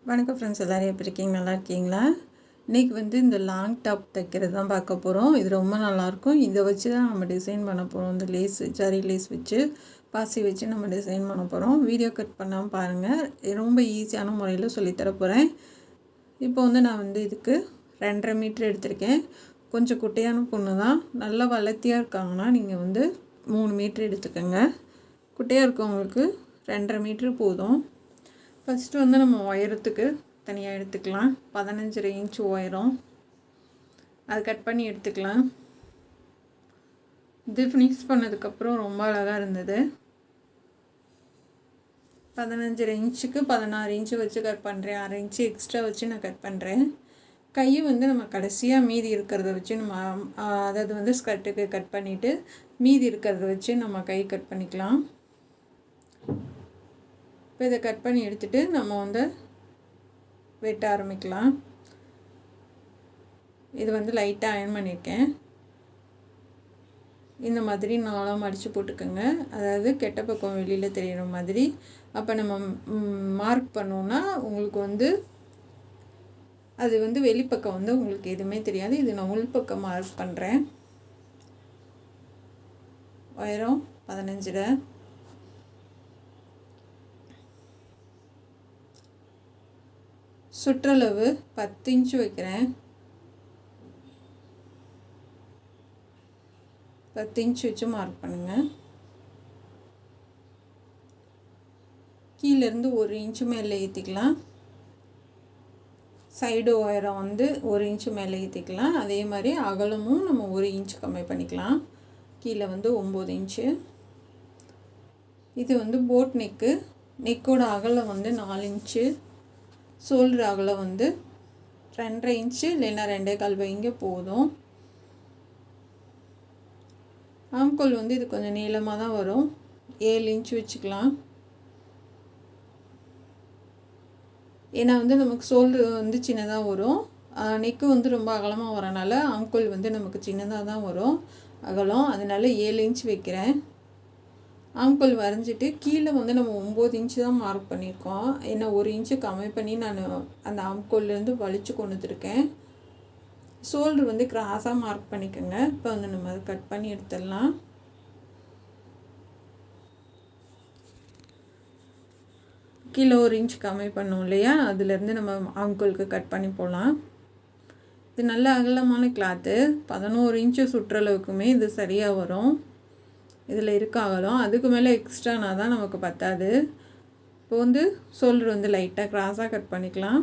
வணக்கம் ஃப்ரெண்ட்ஸ், எல்லோரும் எப்படி இருக்கீங்க? நல்லா இருக்கீங்களா? இன்றைக்கி வந்து இந்த லாங் டாப் தைக்கிறது தான் பார்க்க போகிறோம். இது ரொம்ப நல்லாயிருக்கும். இதை வச்சு தான் நம்ம டிசைன் பண்ண போகிறோம். இந்த லேஸ், ஜரி லேஸ் வச்சு, பாசி வச்சு நம்ம டிசைன் பண்ண போகிறோம். வீடியோ கட் பண்ணாமல் பாருங்கள். ரொம்ப ஈஸியான முறையில் சொல்லித்தர போகிறேன். இப்போ வந்து நான் வந்து இதுக்கு 2.5 மீட்டர் எடுத்திருக்கேன். கொஞ்சம் குட்டையான பொண்ணு தான். நல்லா வளர்த்தியாக இருக்காங்கன்னா நீங்கள் வந்து 3 மீட்டர் எடுத்துக்கோங்க. குட்டையாக இருக்கவங்களுக்கு 2.5 மீட்ரு போதும். ஃபஸ்ட்டு வந்து நம்ம உயரத்துக்கு தனியாக எடுத்துக்கலாம். 15.5 இன்ச் உயரம், அது கட் பண்ணி எடுத்துக்கலாம். இது ஃபினிஷ் பண்ணதுக்கப்புறம் ரொம்ப அழகாக இருந்தது. 15.5 இன்ச்சுக்கு 16 இன்ச்சு வச்சு கட் பண்ணுறேன். 1/2 இன்ச்சு எக்ஸ்ட்ரா வச்சு நான் கட் பண்ணுறேன். கை வந்து நம்ம கடைசியாக மீதி இருக்கிறத வச்சு நம்ம அதாவது வந்து ஸ்கர்ட்டுக்கு கட் பண்ணிவிட்டு மீதி இருக்கிறத வச்சு நம்ம கை கட் பண்ணிக்கலாம். இப்போ இதை கட் பண்ணி எடுத்துகிட்டு நம்ம வந்து வெட்ட ஆரம்பிக்கலாம். இது வந்து லைட்டாக அயர்ன் பண்ணியிருக்கேன். இந்த மாதிரி நாளாக மடித்து போட்டுக்கோங்க. அதாவது கெட்ட பக்கம் வெளியில் தெரிகிற மாதிரி. அப்போ நம்ம மார்க் பண்ணோன்னா உங்களுக்கு வந்து அது வந்து வெளிப்பக்கம் வந்து உங்களுக்கு எதுவுமே தெரியாது. இது நான் உள்பக்கம் மார்க் பண்ணுறேன். உயரம் 15. சுற்றளவு 10 இன்ச்சு வைக்கிறேன். 10 இன்ச்சு வச்சு மார்க் பண்ணுங்கள். கீழேருந்து 1 இன்ச்சு மேலே ஏற்றிக்கலாம். சைடு உயரம் வந்து 1 இன்ச்சு மேலே ஏற்றிக்கலாம். அதே மாதிரி அகலமும் நம்ம 1 இன்ச்சு கம்மி பண்ணிக்கலாம். கீழே வந்து 9 இன்ச்சு. இது வந்து போட் நெக்கு. நெக்கோட அகலம் வந்து 4 இன்ச்சு. ஷோல்டர் அகலம் வந்து 2.5 இன்ச்சு இல்லைன்னா 2.25 வைங்க போதும். ஆம்கோல் வந்து இது கொஞ்சம் நீளமாக தான் வரும். 7 இன்ச்சு வச்சுக்கலாம். ஏன்னா வந்து நமக்கு ஷோல்டர் வந்து சின்னதாக வரும். நெக்கு வந்து ரொம்ப அகலமாக வரனால ஆம்கோல் வந்து நமக்கு சின்னதாக தான் வரும் அகலம். அதனால 7 இன்ச்சு வைக்கிறேன். ஆம்கோல் வரைஞ்சிட்டு கீழே வந்து நம்ம 9 இன்ச்சு தான் மார்க் பண்ணியிருக்கோம். ஏன்னா 1 இன்ச்சு கம்மி பண்ணி நான் அந்த ஆம்கோல்லேருந்து வலிச்சு கொண்டு வந்துருக்கேன். ஷோல்டர் வந்து கிராஸாக மார்க் பண்ணிக்கோங்க. இப்போ வந்து நம்ம அதை கட் பண்ணி எடுத்துடலாம். கீழே 1 இன்ச்சு கம்மி பண்ணோம் இல்லையா, அதுலேருந்து நம்ம ஆம்கோலுக்கு கட் பண்ணி போகலாம். இது நல்ல அகலமான கிளாத்து. 11 இன்ச்சு சுற்றளவுக்குமே இது சரியாக வரும். இதில் இருக்க அகலம் அதுக்கு மேலே எக்ஸ்ட்ரானா தான் நமக்கு பத்தாது. இப்போ வந்து ஷோல்டர் வந்து லைட்டாக கிராஸாக கட் பண்ணிக்கலாம்.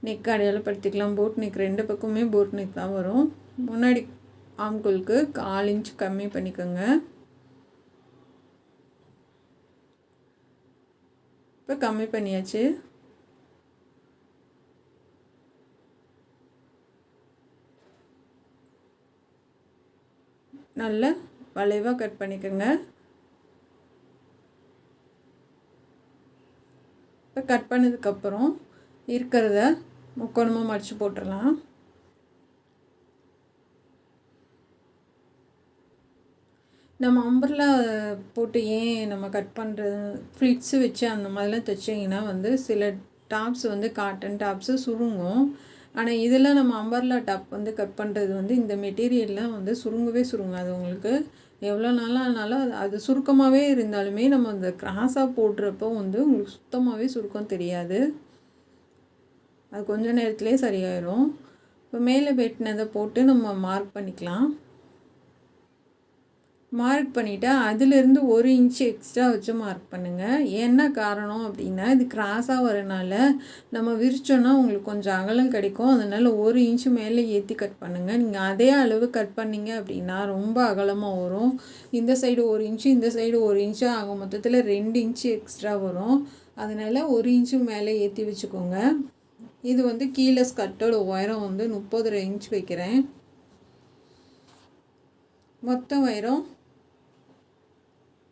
நெக் அடையாளப்படுத்திக்கலாம். போட் நெக் 2 பக்கமே போட் நெக் தான் வரும். முன்னாடி ஆம்கோலுக்கு 1/4 இன்ச் கம்மி பண்ணிக்கோங்க. இப்போ கம்மி பண்ணியாச்சு. நல்ல வளைவாக கட் பண்ணிக்கோங்க. இப்போ கட் பண்ணதுக்கப்புறம் இருக்கிறத முக்கோணமாக மடித்து போட்டுடலாம். நம்ம அம்பர்லா போட்டு ஏன் நம்ம கட் பண்ணுறது ஃப்ளிட்ஸு வச்சு அந்த மாதிரிலாம் தைச்சிங்கன்னா வந்து சில டாப்ஸ் வந்து காட்டன் டாப்ஸு சுருங்கும். ஆனால் இதில் நம்ம அம்பர்லா டாப் வந்து கட் பண்ணுறது வந்து இந்த மெட்டீரியல்லாம் வந்து சுருங்கவே சுருங்காது. உங்களுக்கு எவ்வளோ நாளாக ஆனாலும் அது சுருக்கமாகவே இருந்தாலுமே நம்ம அந்த கிராஸாக போடுறப்போ வந்து உங்களுக்கு சுத்தமாகவே சுருக்கம் தெரியாது. அது கொஞ்சம் நேரத்துலேயே சரியாயிடும். இப்போ மேலே வெட்டினதை போட்டு நம்ம மார்க் பண்ணிக்கலாம். மார்க் பண்ணிவிட்டு அதிலேருந்து 1 இன்ச்சு எக்ஸ்ட்ரா வச்சு மார்க் பண்ணுங்கள். என்ன காரணம் அப்படின்னா இது கிராஸாக வரனால நம்ம விரிச்சோன்னா உங்களுக்கு கொஞ்சம் அகலம் கிடைக்கும். அதனால் 1 இன்ச்சு மேலே ஏற்றி கட் பண்ணுங்கள். நீங்கள் அதே அளவு கட் பண்ணிங்க அப்படின்னா ரொம்ப அகலமாக வரும். இந்த சைடு 1 இன்ச்சு இந்த சைடு 1 இன்ச்சு ஆக மொத்தத்தில் 2 இன்ச்சு எக்ஸ்ட்ரா வரும். அதனால் 1 இன்ச்சு மேலே ஏற்றி வச்சுக்கோங்க. இது வந்து கீழே ஸ்கர்ட்டோட உயரம் வந்து 30.5 இன்ச் வைக்கிறேன். மொத்த உயரம்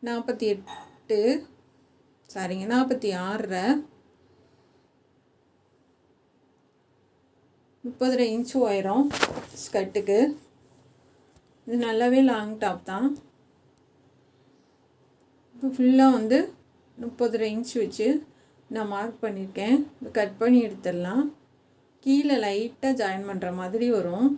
48 சரிங்க 46 30 இன்ச் உயரம் ஸ்கர்ட்டுக்கு. இது நல்லாவே லாங் டாப் தான். இப்போ ஃபுல்லாக வந்து 30 இன்ச் வச்சு நான் மார்க் பண்ணியிருக்கேன். கட் பண்ணி எடுத்துடலாம். கீழே லைட்டாக ஜாயின் பண்ணுற மாதிரி வரும்.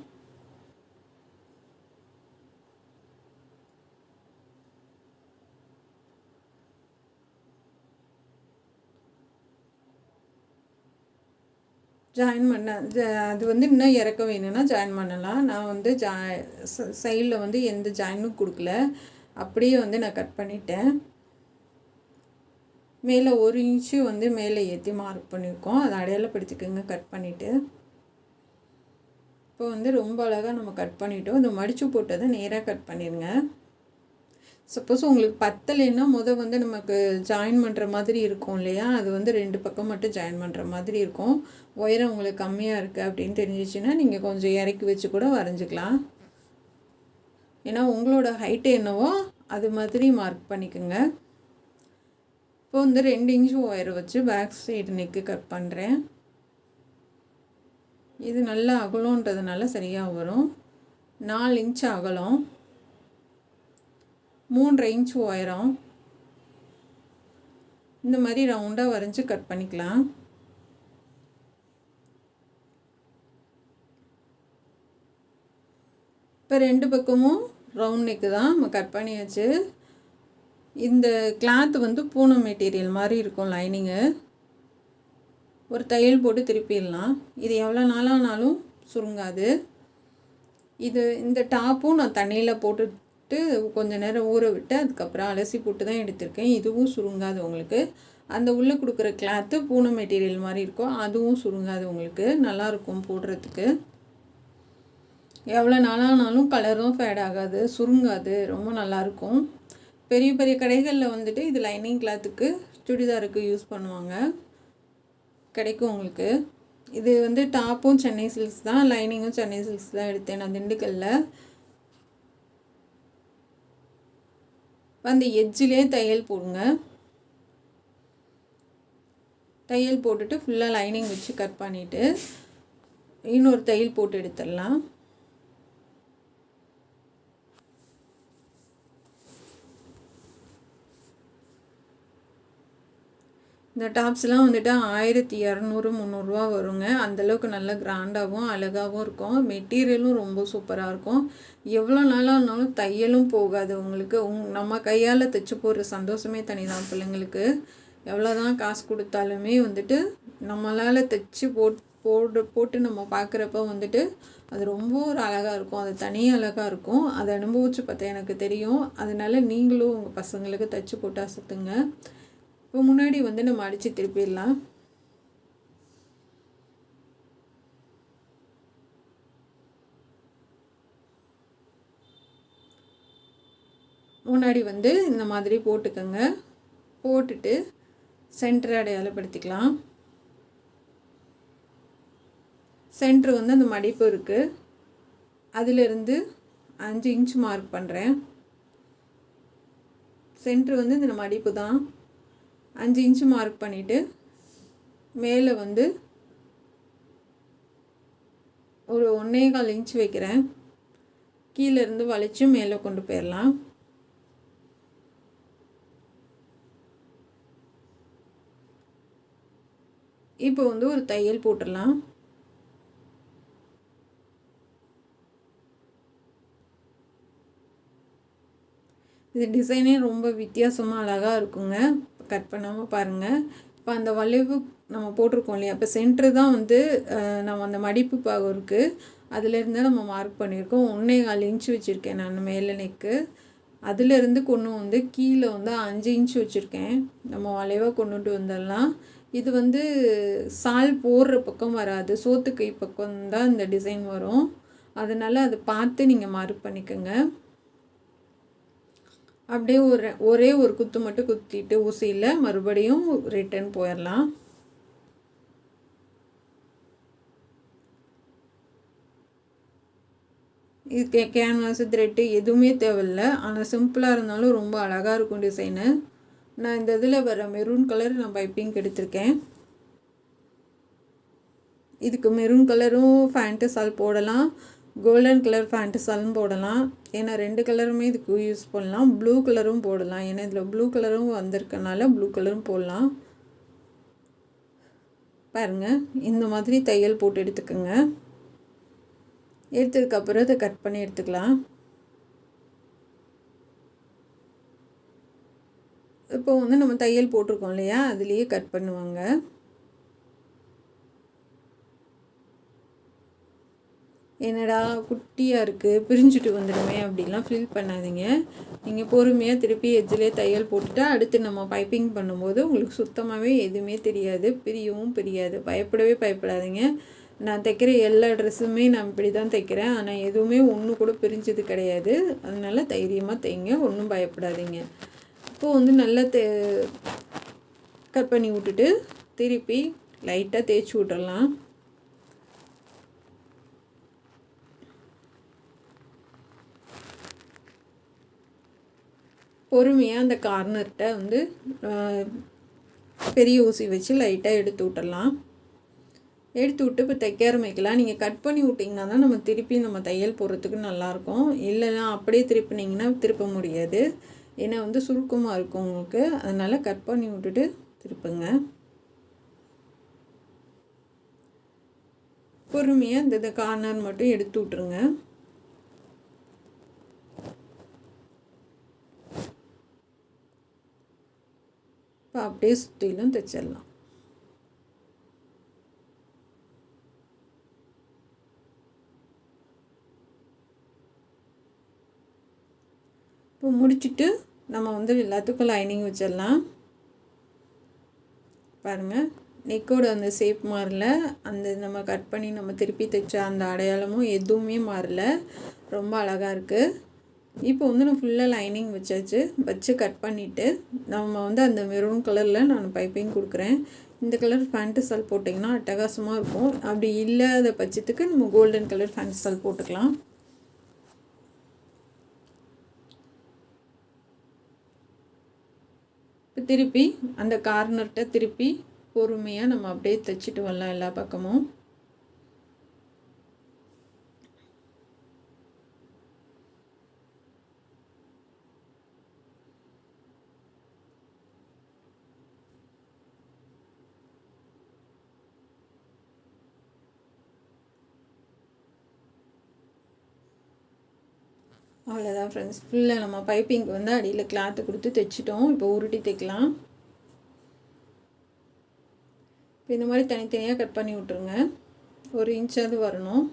ஜாயின் பண்ண அது வந்து இன்னும் இறக்க வேணும்னா ஜாயின் பண்ணலாம். நான் வந்து சைடில் வந்து எந்த ஜாயினும் கொடுக்கல, அப்படியே வந்து நான் கட் பண்ணிட்டேன். மேலே 1 இன்ச்சு வந்து மேலே ஏற்றி மார்க் பண்ணியிருக்கோம். அதை அடையாளப்படுத்திக்கோங்க கட் பண்ணிவிட்டு. இப்போ வந்து ரொம்ப அழகாக நம்ம கட் பண்ணிட்டோம். இந்த மடித்து போட்டதை நேராக கட் பண்ணிடுங்க. சப்போஸ் உங்களுக்கு பத்தலைன்னா வந்து நமக்கு ஜாயின் பண்ணுற மாதிரி இருக்கும் இல்லையா, அது வந்து 2 பக்கம் மட்டும் ஜாயின் பண்ணுற மாதிரி இருக்கும். உயரம் உங்களுக்கு கம்மியாக இருக்குது அப்படின்னு தெரிஞ்சிச்சுன்னா நீங்கள் கொஞ்சம் இறக்கி வச்சு கூட வரைஞ்சிக்கலாம். ஏன்னா உங்களோட ஹைட்டு என்னவோ அது மாதிரி மார்க் பண்ணிக்கோங்க. இப்போ வந்து 2 இன்ச்சு ஒயரை வச்சு பேக் சைடு நெக்கு கட் பண்ணுறேன். இது நல்லா அகலன்றதுனால சரியாக வரும். 4 இன்ச்சு அகலம், 3.5 இன்ச்சு உயரம். இந்த மாதிரி ரவுண்டாக வரைஞ்சி கட் பண்ணிக்கலாம். இப்போ 2 பக்கமும் ரவுண்ட் நெக்கு தான் நம்ம கட் பண்ணியாச்சு. இந்த கிளாத் வந்து பூனம் மெட்டீரியல் மாதிரி இருக்கும் லைனிங்கு. ஒரு தையல் போட்டு திருப்பிடலாம். இது எவ்வளோ நாளானாலும் சுருங்காது. இந்த டாப்பும் நான் தண்ணியில் போட்டுட்டு கொஞ்சம் நேரம் ஊற விட்டு அதுக்கப்புறம் அலசி போட்டு தான் எடுத்திருக்கேன். இதுவும் சுருங்காது உங்களுக்கு. அந்த உள்ளே கொடுக்குற கிளாத்து பூனம் மெட்டீரியல் மாதிரி இருக்கும், அதுவும் சுருங்காது உங்களுக்கு. நல்லாயிருக்கும் போடுறதுக்கு. எவ்வளோ நாளானாலும் கலரும் ஃபேட் ஆகாது, சுருங்காது, ரொம்ப நல்லாயிருக்கும். பெரிய பெரிய கடைகளில் வந்துட்டு இது லைனிங் கிளாத்துக்கு சுடிதாருக்கு யூஸ் பண்ணுவாங்க, கிடைக்கும் உங்களுக்கு. இது வந்து டாப்பும் சென்னை சில்க்ஸ் தான், லைனிங்கும் சென்னை சில்க்ஸ் தான் எடுத்தேன் நான் திண்டுக்கல்லில். அந்த எட்ஜிலே தையல் போடுங்க. தையல் போட்டுட்டு ஃபுல்லாக லைனிங் வச்சு கட் பண்ணிவிட்டு இன்னொரு தையல் போட்டு எடுத்துடலாம். இந்த டாப்ஸ்லாம் வந்துட்டு 1200-300 வருங்க. அந்தளவுக்கு நல்லா கிராண்டாகவும் அழகாகவும் இருக்கும். மெட்டீரியலும் ரொம்ப சூப்பராக இருக்கும். எவ்வளோ நாளாக இருந்தாலும் தையலும் போகாது உங்களுக்கு. நம்ம கையால் தைச்சி போடுற சந்தோஷமே தனி தான் பிள்ளைங்களுக்கு. எவ்வளோ தான் காசு கொடுத்தாலுமே வந்துட்டு நம்மளால் தைச்சி போட்டு நம்ம பார்க்குறப்ப வந்துட்டு அது ரொம்ப ஒரு அழகாக இருக்கும். அது தனி அழகாக இருக்கும். அதை அனுபவித்து பார்த்தா எனக்கு தெரியும். அதனால் நீங்களும் உங்கள் பசங்களுக்கு தைச்சி போட்டு அசத்துங்க. இப்போ முன்னாடி வந்து நம்ம அடித்து திருப்பிடலாம். முன்னாடி வந்து இந்த மாதிரி போட்டுக்கோங்க. போட்டுட்டு சென்டர் அடையாளப்படுத்திக்கலாம். சென்டர் வந்து அந்த மடிப்பு இருக்குது, அதிலிருந்து 5 இன்ச் மார்க் பண்ணுறேன். சென்டர் வந்து இந்த மடிப்பு தான். 5 இன்ச்சு மார்க் பண்ணிவிட்டு மேலே வந்து ஒரு 1.25 இன்ச் வைக்கிறேன். கீழேருந்து வளைச்சு மேலே கொண்டு போயிடலாம். இப்போ வந்து ஒரு தையல் போட்டுடலாம். இது டிசைனே ரொம்ப வித்தியாசமாக அழகாக இருக்குங்க. கட் பண்ணாமல் பாருங்கள். இப்போ அந்த வளைவு நம்ம போட்டிருக்கோம் இல்லையா, இப்போ சென்ட்ரு தான் வந்து நம்ம அந்த மடிப்பு பாகம் இருக்குது, அதிலேருந்து நம்ம மார்க் பண்ணியிருக்கோம். 1.25 இன்ச்சு வச்சுருக்கேன் நான் மேலே நெக்கு. அதிலேருந்து கொண்டு வந்து கீழே வந்து 5 இன்ச்சு வச்சுருக்கேன். நம்ம வளைவாக கொண்டுட்டு வந்துடலாம். இது வந்து சால் போடுற பக்கம் வராது, சோத்துக்கை பக்கம் தான் இந்த டிசைன் வரும். அதனால் அதை பார்த்து நீங்கள் மார்க் பண்ணிக்கோங்க. அப்படியே ஒரே ஒரு குத்து மட்டும் குத்திட்டு ஊசியில் மறுபடியும் ரிட்டன் போயிடலாம். இது கேன்வாஸ் த்ரெட்டு எதுவுமே தேவையில்லை. ஆனால் சிம்பிளாக இருந்தாலும் ரொம்ப அழகாக இருக்கும் டிசைனு. நான் இந்த இதில் வர மெரூன் கலர் நான் பைப்பிங் எடுத்திருக்கேன். இதுக்கு மெரூன் கலரும் ஃபேண்ட்டு சால் போடலாம், கோல்டன் கலர் ஃபேண்ட்டு சாலும் போடலாம். ஏன்னா 2 கலருமே இதுக்கு யூஸ் பண்ணலாம். ப்ளூ கலரும் போடலாம், ஏன்னா இதில் ப்ளூ கலரும் வந்திருக்கனால ப்ளூ கலரும் போடலாம். பாருங்கள், இந்த மாதிரி தையல் போட்டு எடுத்துக்கோங்க. எடுத்ததுக்கப்புறம் இதை கட் பண்ணி எடுத்துக்கலாம். இப்போ வந்து நம்ம தையல் போட்டிருக்கோம் இல்லையா, அதுலேயே கட் பண்ணுவாங்க. என்னடா குட்டியாக இருக்குது, பிரிஞ்சுட்டு வந்துடுமே அப்படிலாம் ஃபீல் பண்ணாதீங்க. நீங்கள் பொறுமையாக திருப்பி எட்ஜிலே தையல் போட்டுட்டா அடுத்து நம்ம பைப்பிங் பண்ணும்போது உங்களுக்கு சுத்தமாகவே எதுவுமே தெரியாது, பிரியவும் பிரியாது. பயப்படாதீங்க. நான் தைக்கிற எல்லா ட்ரெஸ்ஸுமே நான் இப்படி தான் தைக்கிறேன். ஆனால் எதுவுமே ஒன்று கூட பிரிஞ்சது கிடையாது. அதனால் தைரியமாக தைங்க, ஒன்றும் பயப்படாதீங்க. இப்போது வந்து நல்லா கட் பண்ணி விட்டுட்டு திருப்பி லைட்டாக தேய்ச்சி விட்டுடலாம். பொறுமையாக அந்த கார்னர்கிட்ட வந்து பெரிய ஊசி வச்சு லைட்டாக எடுத்து விட்டுடலாம். எடுத்து விட்டு இப்போ தைக்க ஆரம்பிக்கலாம். நீங்கள் கட் பண்ணி விட்டிங்கன்னா தான் நம்ம திருப்பி நம்ம தையல் போடுறதுக்கு நல்லாயிருக்கும். இல்லைன்னா அப்படியே திருப்பினீங்கன்னா திருப்ப முடியாது. ஏன்னா வந்து சுருக்கமாக இருக்கும் உங்களுக்கு. அதனால் கட் பண்ணி விட்டுட்டு திருப்புங்க. பொறுமையாக இந்த கார்னர் மட்டும் எடுத்து விட்ருங்க. இப்போ அப்படியே சுற்றிலும் தைச்சிடலாம். இப்போ முடிச்சுட்டு நம்ம வந்து எல்லாத்துக்கும் லைனிங் வச்சிடலாம். பாருங்கள், நெக்கோட அந்த ஷேப் மாறல, அந்த நம்ம கட் பண்ணி நம்ம திருப்பி தைச்ச அந்த அடையாளமும் எதுவுமே மாறல, ரொம்ப அழகாக இருக்குது. இப்போ வந்து நான் ஃபுல்லாக லைனிங் வச்சு கட் பண்ணிவிட்டு நம்ம வந்து அந்த மெரூன் கலரில் நான் பைப்பிங் கொடுக்குறேன். இந்த கலர் ஃபேண்ட்டு சால் போட்டிங்கன்னா அட்டகாசமாக இருக்கும். அப்படி இல்லாத பட்சத்துக்கு நம்ம கோல்டன் கலர் ஃபேண்ட்டு சால் போட்டுக்கலாம். இப்போ திருப்பி அந்த கார்னர்கிட்ட திருப்பி பொறுமையாக நம்ம அப்படியே தைச்சிட்டு வரலாம் எல்லா பக்கமும். அவ்வளோதான் ஃப்ரெண்ட்ஸ், ஃபுல்லாக நம்ம பைப்பிங்க்கு வந்து அடியில் கிளாத்து கொடுத்து தைச்சிட்டோம். இப்போ உருட்டி தைக்கலாம். இப்போ இந்த மாதிரி தனித்தனியாக கட் பண்ணி விட்ருங்க. 1 இன்ச்சாவது வரணும்.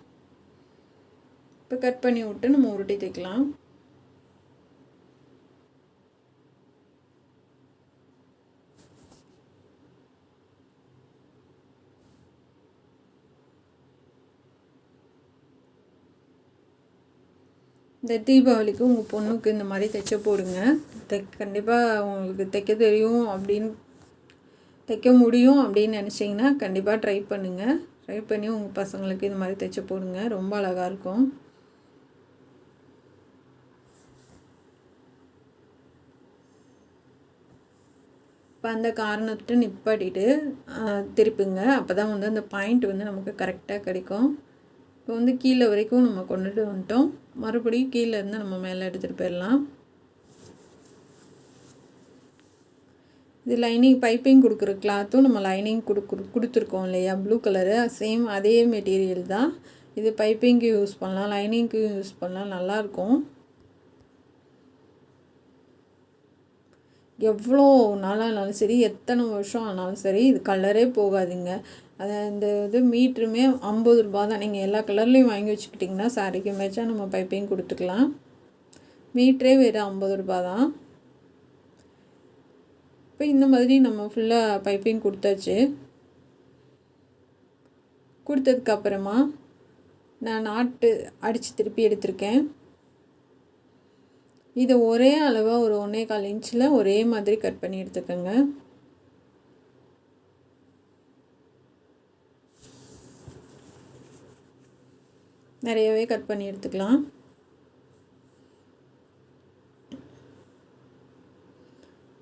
இப்போ கட் பண்ணி விட்டு நம்ம உருட்டி தைக்கலாம். இந்த தீபாவளிக்கு உங்கள் பொண்ணுக்கு இந்த மாதிரி தைச்ச போடுங்க. கண்டிப்பாக உங்களுக்கு தைக்க தெரியும் அப்படின்னு தைக்க முடியும் அப்படின்னு நினச்சிங்கன்னா கண்டிப்பாக ட்ரை பண்ணுங்கள். ட்ரை பண்ணி உங்கள் பசங்களுக்கு இந்த மாதிரி தைச்ச போடுங்க, ரொம்ப அழகாக இருக்கும். இப்போ அந்த கார்னர்கிட்ட நிப்பாட்டிட்டு திருப்புங்க. அப்போ தான் வந்து அந்த பாயிண்ட் வந்து நமக்கு கரெக்டாக கிடைக்கும். இப்போ வந்து கீழே வரைக்கும் நம்ம கொண்டுட்டு வந்துட்டோம். மறுபடியும் கீழே இருந்து நம்ம மேலே எடுத்துகிட்டு போயிடலாம். இது லைனிங் பைப்பிங் கொடுக்குற கிளாத்தும் நம்ம லைனிங் கொடுத்துருக்கோம் இல்லையா, ப்ளூ கலரு, சேம் அதே மெட்டீரியல் தான். இது பைப்பிங்க்கு யூஸ் பண்ணலாம், லைனிங்க்கு யூஸ் பண்ணலாம், நல்லாயிருக்கும். எவ்வளோ நாளானாலும் சரி, எத்தனை வருஷம் ஆனாலும் சரி, இது கலரே போகாதுங்க. அதை இந்த இது மீட்ருமே 50 ரூபா தான். நீங்கள் எல்லா கலர்லேயும் வாங்கி வச்சுக்கிட்டிங்கன்னா சாரிக்கு மேட்சாக நம்ம பைப்பிங் கொடுத்துக்கலாம். மீட்ரே வெறும் 50 ரூபா தான். இப்போ இந்த மாதிரி நம்ம ஃபுல்லாக பைப்பிங் கொடுத்தாச்சு. கொடுத்ததுக்கப்புறமா நான் நாட்டு அடித்து திருப்பி எடுத்திருக்கேன். இதை ஒரே அளவாக ஒரு 1.25 இன்ச்சில் ஒரே மாதிரி கட் பண்ணி எடுத்துக்கோங்க. நிறையவே கட் பண்ணி எடுத்துக்கலாம்.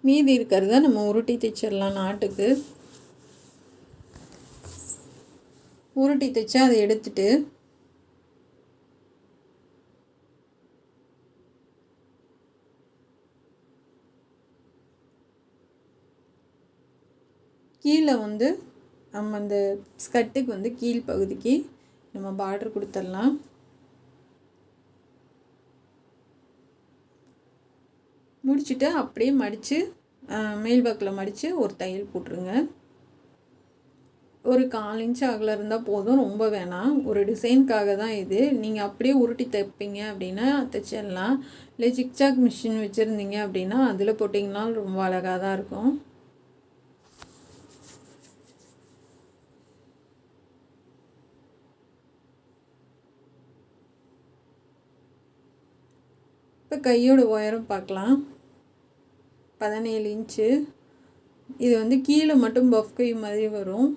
மீதி இருக்கிறத நம்ம உருட்டி தைச்சிடலாம். நாட்டுக்கு உருட்டி தைச்சா அதை எடுத்துட்டு கீழே வந்து நம்ம அந்த ஸ்கர்ட்டுக்கு வந்து கீழ் பகுதிக்கு நம்ம பார்டர் கொடுத்துடலாம். முடிச்சுட்டு அப்படியே மடித்து மேல் பக்கில் மடித்து ஒரு தையல் போட்டுருங்க. ஒரு 1/4 இன்ச் அகலம் இருந்தால் போதும், ரொம்ப வேணாம். ஒரு டிசைனுக்காக தான் இது. நீங்கள் அப்படியே உருட்டி தைப்பீங்க அப்படின்னா தைச்சிடலாம். இல்லை ஜிக்ஜாக் மிஷின் வச்சுருந்தீங்க அப்படின்னா அதில் போட்டிங்கனாலும் ரொம்ப அழகாக தான் இருக்கும். இப்போ கையோட உயரம் பார்க்கலாம். 17 இன்ச்சு. இது வந்து கீழே மட்டும் பஃப் கை மாதிரி வரும்.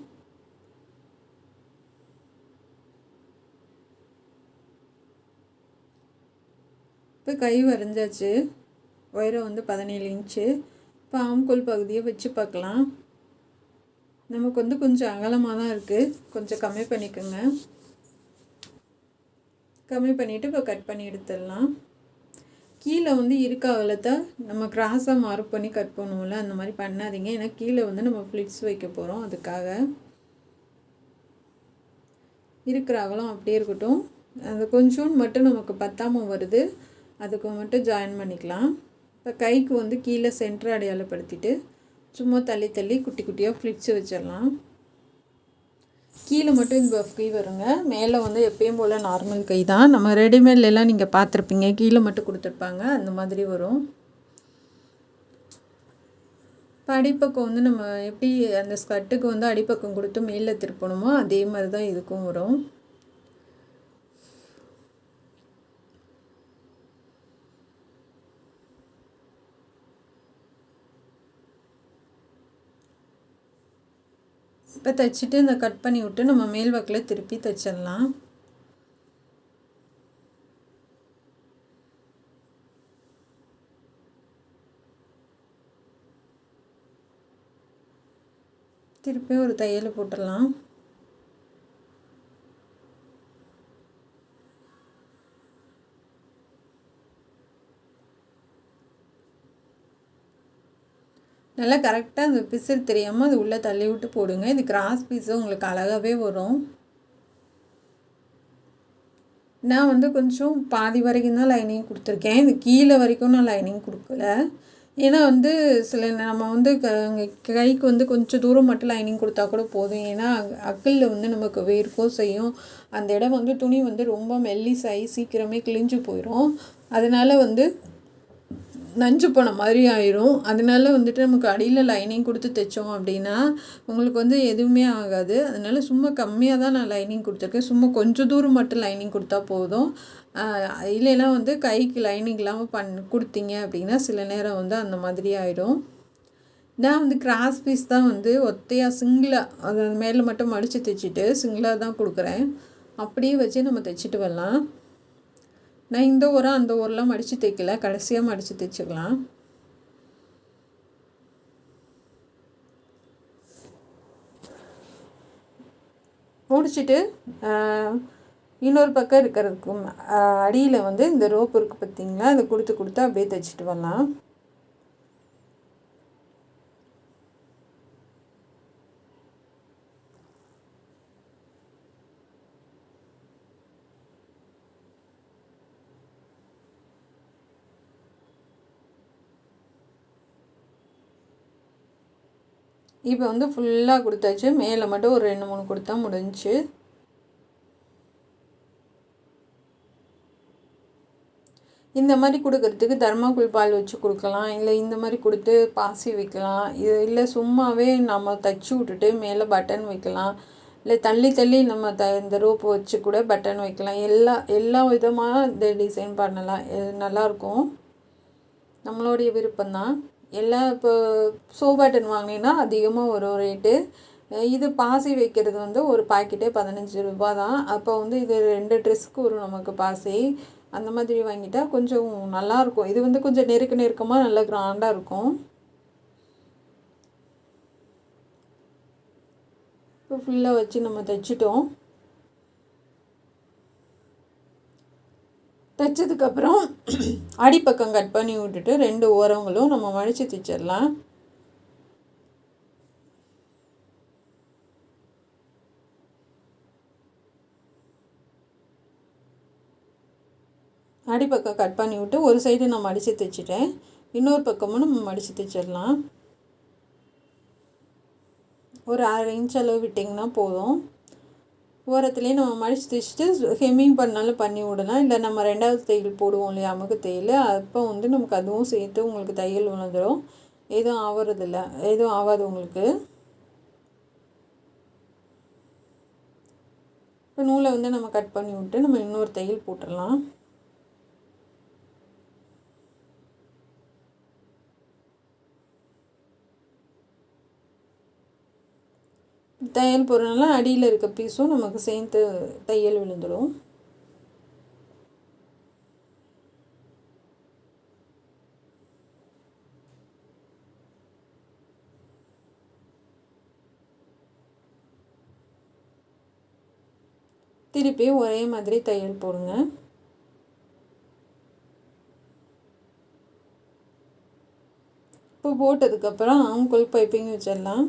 இப்போ கை வரைஞ்சாச்சு. உயரம் வந்து 17 இன்ச்சு. இப்போ ஆம்கோல் பகுதியை வச்சு பார்க்கலாம். நமக்கு வந்து கொஞ்சம் அகலமாக தான் இருக்குது, கொஞ்சம் கம்மி பண்ணிக்கோங்க. கம்மி பண்ணிவிட்டு இப்போ கட் பண்ணி எடுத்துடலாம். கீழே வந்து இருக்க அகலத்தை நம்ம கிராஸாக மார்க் பண்ணி கட் பண்ணுவோம்ல, அந்த மாதிரி பண்ணாதீங்க. ஏன்னா கீழே வந்து நம்ம ஃப்ளிட்ஸ் வைக்க போகிறோம். அதுக்காக இருக்கிற அகலம் அப்படியே இருக்கட்டும். அது கொஞ்சோண்டு மட்டும் நமக்கு பத்தாமல் வருது, அதுக்கு மட்டும் ஜாயின் பண்ணிக்கலாம். இப்போ கைக்கு வந்து கீழே சென்டர் அடையாளப்படுத்திட்டு சும்மா தள்ளி தள்ளி குட்டி குட்டியாக ஃப்ளிட்ஸ் வச்சிடலாம். கீழே மட்டும் இந்த பஃப் கை வருங்க. மேலே வந்து எப்பயும் போல் நார்மல் கை தான். நம்ம ரெடிமேட்லாம் நீங்கள் பார்த்துருப்பீங்க, கீழே மட்டும் கொடுத்துருப்பாங்க, அந்த மாதிரி வரும். இப்போ அடிப்பக்கம் வந்து நம்ம எப்படி அந்த ஸ்கர்ட்டுக்கு வந்து அடிப்பக்கம் கொடுத்து மேலே திருப்பணுமோ அதே மாதிரி தான் இதுக்கும் வரும். இப்போ தைச்சிட்டு இந்த கட் பண்ணி விட்டு நம்ம மேல் பக்கில் திருப்பி தைச்சிடலாம். திருப்பி ஒரு தையல் போட்டுடலாம். நல்லா கரெக்டாக அந்த பிசுறு தெரியாமல் அது உள்ளே தள்ளி விட்டு போடுங்க. இது கிராஸ் பீஸு உங்களுக்கு அழகாகவே வரும். நான் வந்து கொஞ்சம் பாதி வரைக்கும் தான் லைனிங் கொடுத்துருக்கேன். இது கீழே வரைக்கும் நான் லைனிங் கொடுக்கல. ஏன்னா வந்து சில நம்ம வந்து கைக்கு வந்து கொஞ்சம் தூரம் மட்டும் லைனிங் கொடுத்தா கூட போதும். ஏன்னா அக்கலில் வந்து நமக்கு வேர்க்கும் செய்யும். அந்த இடம் வந்து துணி வந்து ரொம்ப மெல்லிசாகி சீக்கிரமே கிழிஞ்சு போயிடும். அதனால் வந்து நஞ்சு போன மாதிரி ஆயிரும். அதனால வந்துட்டு நமக்கு அடியில் லைனிங் கொடுத்து தைச்சோம் அப்படின்னா உங்களுக்கு வந்து எதுவுமே ஆகாது. அதனால் சும்மா கம்மியாக தான் நான் லைனிங் கொடுத்துருக்கேன். சும்மா கொஞ்சம் தூரம் மட்டும் லைனிங் கொடுத்தா போதும். இல்லைன்னா வந்து கைக்கு லைனிங் இல்லாமல் கொடுத்தீங்க அப்படின்னா சில நேரம் வந்து அந்த மாதிரி ஆயிடும். நான் வந்து கிராஸ் பீஸ் தான் வந்து ஒத்தையாக சிங்கிளாக அது மேலே மட்டும் மடித்து தைச்சிட்டு சிங்கிளாக தான் கொடுக்குறேன். அப்படியே வச்சு நம்ம தைச்சிட்டு வரலாம். நான் இந்த ஓரம் அந்த ஓரெலாம் மடித்து தைக்கல, கடைசியாக மடித்து தைச்சிக்கலாம். முடிச்சுட்டு இன்னொரு பக்கம் இருக்கிறதுக்கும் அடியில் வந்து இந்த ரோப் இருக்குது பார்த்திங்களா, அதை கொடுத்து அப்படியே தைச்சிட்டு வரலாம். இப்போ வந்து ஃபுல்லாக கொடுத்தாச்சு. மேலே மட்டும் ஒரு 2-3 கொடுத்தா முடிஞ்சிச்சு. இந்த மாதிரி கொடுக்கறதுக்கு தர்மாக்கோல் பால் வச்சு கொடுக்கலாம், இல்லை இந்த மாதிரி கொடுத்து பாசி வைக்கலாம். இது இல்லை சும்மாவே நம்ம தைச்சி விட்டுட்டு மேலே பட்டன் வைக்கலாம், இல்லை தள்ளி தள்ளி நம்ம இந்த ரோப்பு வச்சு கூட பட்டன் வைக்கலாம். எல்லா விதமாக இந்த டிசைன் பண்ணலாம். நல்லாயிருக்கும். நம்மளுடைய விருப்பம்தான். எல்லாம் இப்போ ஷோ பட்டன் வாங்கினீங்கன்னா அதிகமாக வரும் ரேட்டு. இது பாசி வைக்கிறது வந்து ஒரு பாக்கெட்டே 15 ரூபா தான். அப்போ வந்து இது 2 ட்ரெஸ்ஸுக்கு வரும் நமக்கு பாசி. அந்த மாதிரி வாங்கிட்டால் கொஞ்சம் நல்லாயிருக்கும். இது வந்து கொஞ்சம் நெருக்கமாக நல்லா கிராண்டாக இருக்கும். இப்போ ஃபுல்லாக வச்சு நம்ம தைச்சிட்டோம். தைச்சதுக்கப்புறம் அடிப்பக்கம் கட் பண்ணி விட்டுட்டு 2 ஓரங்களும் நம்ம மடித்து தைச்சிடலாம். அடிப்பக்கம் கட் பண்ணி விட்டு ஒரு சைடு நான் மடித்து தைச்சிட்டேன். இன்னொரு பக்கமும் நம்ம மடித்து தைச்சிடலாம். ஒரு 1/2 இன்ச் அளவு விட்டிங்கன்னா போதும். ஓரத்துலேயே நம்ம மடித்து தைச்சிட்டு ஹெம்மிங் பண்ணாலும் பண்ணி விடலாம். இல்லை நம்ம 2வது தையல் போடுவோம் இல்லையா, அமுக்கு தையல், அப்போ வந்து நமக்கு அதுவும் சேர்த்து உங்களுக்கு தையல் விழுந்துடும். எதுவும் ஆவறதில்ல, எதுவும் ஆகாது உங்களுக்கு. இப்போ நூலை வந்து நம்ம கட் பண்ணி விட்டு நம்ம இன்னொரு தையல் போட்டுடலாம். தையல் போடுறதுனால அடியில் இருக்க பீஸும் நமக்கு சேர்த்து தையல் விழுந்துடும். திருப்பி ஒரே மாதிரி தையல் போடுங்க. இப்போ போட்டதுக்கப்புறம் ஆம்கோல் பைப்பிங் வச்சிடலாம்.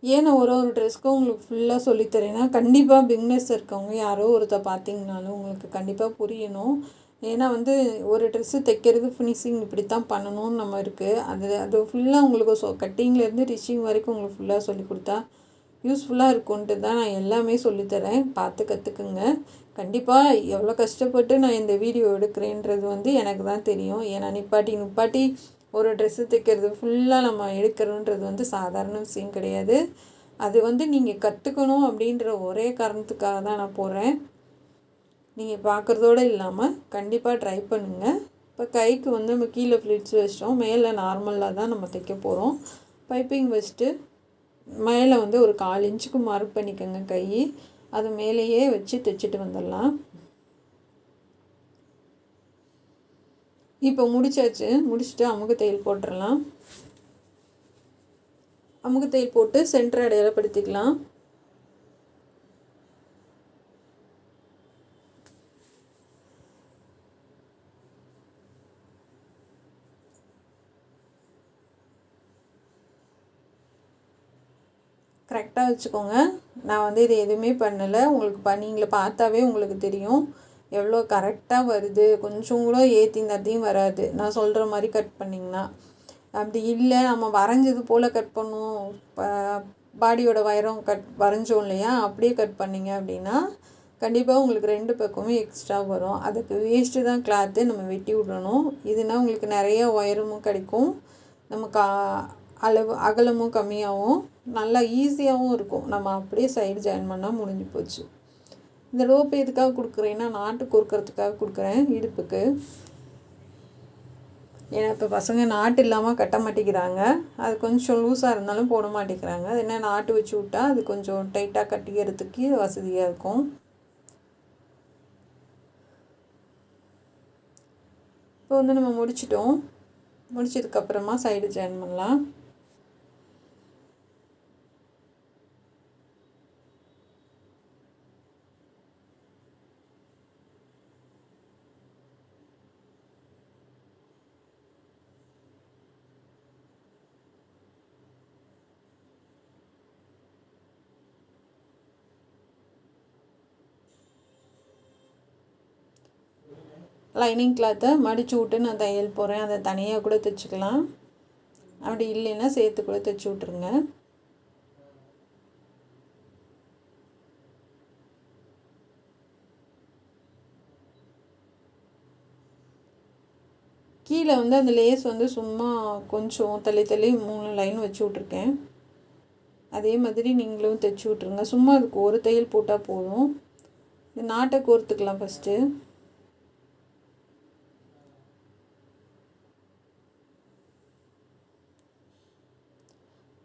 ஏன் நான் ஒரு ட்ரெஸ்க்கும் உங்களுக்கு ஃபுல்லாக சொல்லித்தரேன்னா, கண்டிப்பாக பிகினர்ஸ் இருக்கவங்க யாரோ ஒருத்தர் பார்த்தீங்கனாலும் உங்களுக்கு கண்டிப்பாக புரியணும். ஏன்னா வந்து ஒரு ட்ரெஸ்ஸு தைக்கிறது ஃபினிஷிங் இப்படி தான் பண்ணணும்னு நம்ம இருக்குது. அது ஃபுல்லாக உங்களுக்கு கட்டிங்லேருந்து டிச்சிங் வரைக்கும் உங்களுக்கு ஃபுல்லாக சொல்லி கொடுத்தா யூஸ்ஃபுல்லாக இருக்கும்ன்ட்டு தான் நான் எல்லாமே சொல்லித்தரேன். பார்த்து கற்றுக்குங்க. கண்டிப்பாக எவ்வளோ கஷ்டப்பட்டு நான் இந்த வீடியோ எடுக்கிறேன்றது வந்து எனக்கு தான் தெரியும். ஏன்னா நிப்பாட்டி ஒரு ட்ரெஸ்ஸு தைக்கிறது ஃபுல்லாக நம்ம எடுக்கிறோன்றது வந்து சாதாரண விஷயம் கிடையாது. அது வந்து நீங்கள் கற்றுக்கணும் அப்படின்ற ஒரே காரணத்துக்காக தான் நான் போடுறேன். நீங்கள் பார்க்குறதோடு இல்லாமல் கண்டிப்பாக ட்ரை பண்ணுங்கள். இப்போ கைக்கு வந்து நம்ம கீழே ஃப்ளிட்ஸ் வச்சிட்டோம், மேலே நார்மலாக தான் நம்ம தைக்க போகிறோம். பைப்பிங் வச்சுட்டு மேலே வந்து ஒரு 1/4 இன்ச்சுக்கு மார்க் பண்ணிக்கோங்க கை. அது மேலேயே வச்சு தைச்சிட்டு வந்துடலாம். இப்போ முடிச்சுட்டு அமுக்கு தையல் போட்டுடலாம். அமுக்கு தையல் போட்டு சென்டர் அடையாளப்படுத்திக்கலாம். கரெக்டாக வச்சுக்கோங்க. நான் வந்து இது எதுவுமே பண்ணலை, உங்களுக்கு நீங்களே பார்த்தாவே உங்களுக்கு தெரியும் எவ்வளோ கரெக்டாக வருது. கொஞ்சம் கூட ஏற்றியும் தத்தியும் வராது நான் சொல்கிற மாதிரி கட் பண்ணிங்கன்னா. அப்படி இல்லை நம்ம வரைஞ்சது போல் கட் பண்ணுவோம், பாடியோட உயரம் வரைஞ்சோம் இல்லையா, அப்படியே கட் பண்ணிங்க அப்படின்னா கண்டிப்பாக உங்களுக்கு 2 பக்கமும் எக்ஸ்ட்ரா வரும். அதுக்கு வேஸ்ட்டு தான் கிளாத்து நம்ம வெட்டி விடணும். இதுனால் உங்களுக்கு நிறைய உயரமும் கிடைக்கும், நமக்கு அகலமும் கம்மியாகவும் நல்லா ஈஸியாகவும் இருக்கும். நம்ம அப்படியே சைடு ஜாயின் பண்ணால் முடிஞ்சு போச்சு. இந்த ரோப்பு எதுக்காக கொடுக்குறேன்னா, நாட்டு கோர்க்கறதுக்காக கொடுக்குறேன் இடுப்புக்கு. ஏன்னா இப்போ பசங்க நாட்டு இல்லாமல் கட்ட மாட்டேங்கிறாங்க. அது கொஞ்சம் லூஸாக இருந்தாலும் போட மாட்டேங்கிறாங்க. அது என்ன நாட்டு வச்சு விட்டா அது கொஞ்சம் டைட்டாக கட்டிக்கிறதுக்கு வசதியாக இருக்கும். இப்போ வந்து நம்ம முடிச்சதுக்கப்புறமா சைடு ஜாயின் பண்ணலாம். லைனிங் கிளாத்தை மடித்து விட்டு நான் தையல் போடுறேன். அதை தனியாக கூட தைச்சிக்கலாம், அப்படி இல்லைன்னா சேர்த்து கூட தைச்சி விட்ருங்க. கீழே வந்து அந்த லேஸ் வந்து சும்மா கொஞ்சம் தள்ளி 3 லைன் வச்சு விட்ருக்கேன். அதே மாதிரி நீங்களும் தைச்சி விட்ருங்க. சும்மா அதுக்கு ஒரு தையல் போட்டால் போதும். இந்த நாட்டை கோர்த்துக்கலாம் ஃபஸ்ட்டு.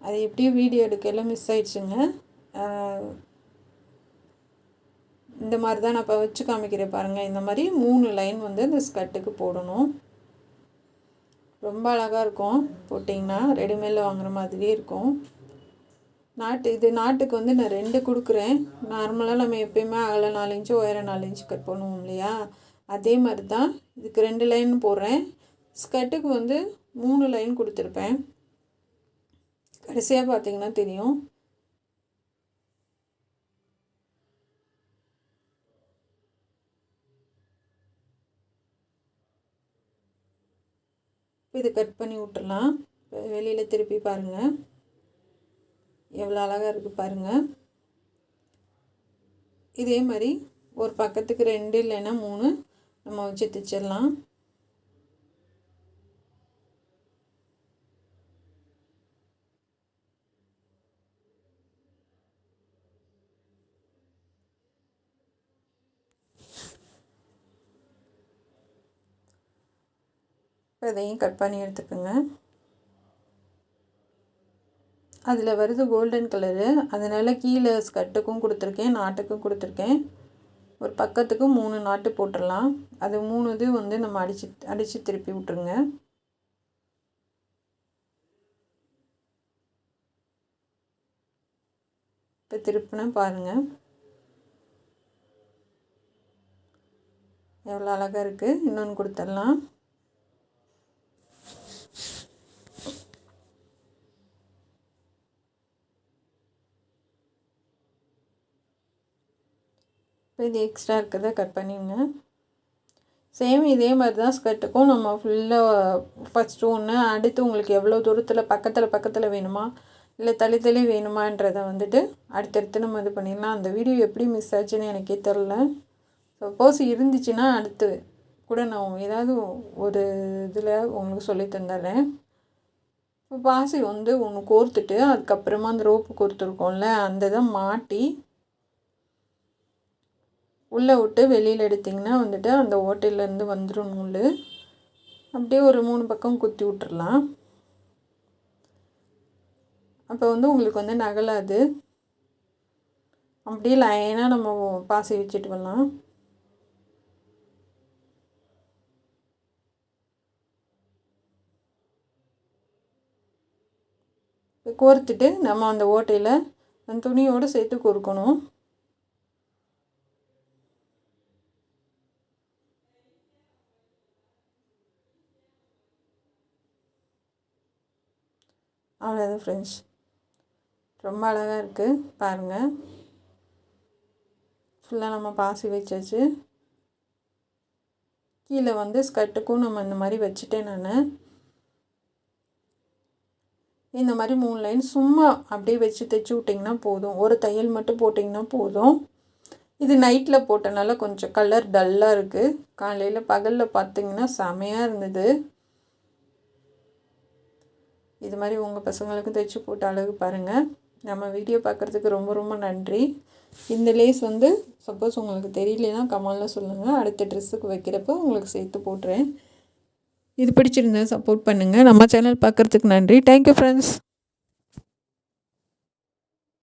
அது எப்படியும் வீடியோ எடுக்கலாம் மிஸ் ஆயிடுச்சுங்க. இந்த மாதிரி தான் நான் இப்போ வச்சு காமிக்கிறேன் பாருங்கள். இந்த மாதிரி 3 லைன் வந்து இந்த ஸ்கர்ட்டுக்கு போடணும். ரொம்ப அழகாக இருக்கும், போட்டிங்கன்னா ரெடிமேடில் வாங்குகிற மாதிரியே இருக்கும். நாட்டுக்கு வந்து நான் 2 கொடுக்குறேன். நார்மலாக நம்ம எப்பயுமே அகல 4 இன்ச்சு உயரம் 4 இன்ச்சு கட் பண்ணுவோம் இல்லையா, அதே மாதிரி தான் இதுக்கு 2 லைன் போடுறேன். ஸ்கர்ட்டுக்கு வந்து 3 லைன் கொடுத்துருப்பேன். கடைசியாக பார்த்தீங்கன்னா தெரியும். இது கட் பண்ணி விட்டுறலாம். வெளியில் திருப்பி பாருங்கள், எவ்வளோ அழகாக இருக்குது பாருங்கள். இதே மாதிரி ஒரு பக்கத்துக்கு 2 இல்லைன்னா 3 நம்ம வச்சு தைச்சிடலாம். இப்போ இதையும் கட் பண்ணி எடுத்துக்கோங்க. அதில் வருது கோல்டன் கலரு, அதனால் கீழே ஸ்கர்ட்டுக்கும் கொடுத்துருக்கேன், நாட்டுக்கும் கொடுத்துருக்கேன். ஒரு பக்கத்துக்கு 3 நாட்டு போட்டுடலாம். அது 3 இது வந்து நம்ம அடித்து திருப்பி விட்டுருங்க. இப்போ திருப்பினா பாருங்கள் எவ்வளோ அழகாக இருக்குது. இன்னொன்று கொடுத்துடலாம். இப்போ இது எக்ஸ்ட்ரா இருக்கிறத கட் பண்ணிங்க. சேம் இதே மாதிரி தான் ஸ்கர்ட்டுக்கும் நம்ம ஃபுல்லாக ஃபஸ்ட்டு ஒன்று, அடுத்து உங்களுக்கு எவ்வளோ தூரத்தில் பக்கத்தில் வேணுமா இல்லை தள்ளி வேணுமான்றதை வந்துட்டு அடுத்தடுத்து நம்ம இது பண்ணிடலாம். அந்த வீடியோ எப்படி மிஸ் ஆச்சுன்னு எனக்கே தெரில. சப்போஸ் இருந்துச்சுன்னா அடுத்து கூட நான் ஏதாவது ஒரு இதில் உங்களுக்கு சொல்லி தந்துடுறேன். இப்போ பாசி வந்து ஒன்று கோர்த்துட்டு அதுக்கப்புறமா அந்த ரோப்பு கோர்த்துருக்கோம்ல அந்த இதை மாட்டி உள்ளே விட்டு வெளியில் எடுத்திங்கன்னா வந்துட்டு அந்த ஓட்டையிலேருந்து வந்துடும் நூல். அப்படியே ஒரு 3 பக்கம் குத்தி விட்டுறலாம். அப்போ வந்து உங்களுக்கு வந்து நகலாது. அப்படியே லைனாக நம்ம பாசி வச்சுட்டு வரலாம். கோர்த்துட்டு நம்ம அந்த ஓட்டையில் அந்த துணியோடு சேர்த்து கோர்க்கணும். அவ்வளோதான் ஃப்ரெண்ட்ஸ், ரொம்ப அழகாக இருக்குது பாருங்கள். ஃபுல்லாக நம்ம பாசி வச்சாச்சு. கீழே வந்து ஸ்கர்ட்டுக்கும் நம்ம இந்த மாதிரி வச்சுட்டேன். நான் இந்த மாதிரி 3 லைன் சும்மா அப்படியே வச்சு தைச்சி விட்டிங்கன்னா போதும். ஒரு தையல் மட்டும் போட்டிங்கன்னா போதும். இது நைட்டில் போட்டனால கொஞ்சம் கலர் டல்லாக இருக்குது. பகலில் பார்த்திங்கன்னா செமையாக இருந்தது. இது மாதிரி உங்கள் பசங்களுக்கும் தைச்சி போட்டு அழகு பாருங்கள். நம்ம வீடியோ பார்க்குறதுக்கு ரொம்ப ரொம்ப நன்றி. இந்த லேஸ் வந்து சப்போஸ் உங்களுக்கு தெரியலனா கமெண்டில் சொல்லுங்கள். அடுத்த ட்ரெஸ்ஸுக்கு வைக்கிறப்போ உங்களுக்கு சேர்த்து போட்டுறேன். இது பிடிச்சிருந்தா சப்போர்ட் பண்ணுங்கள். நம்ம சேனல் பார்க்குறதுக்கு நன்றி. Thank you friends.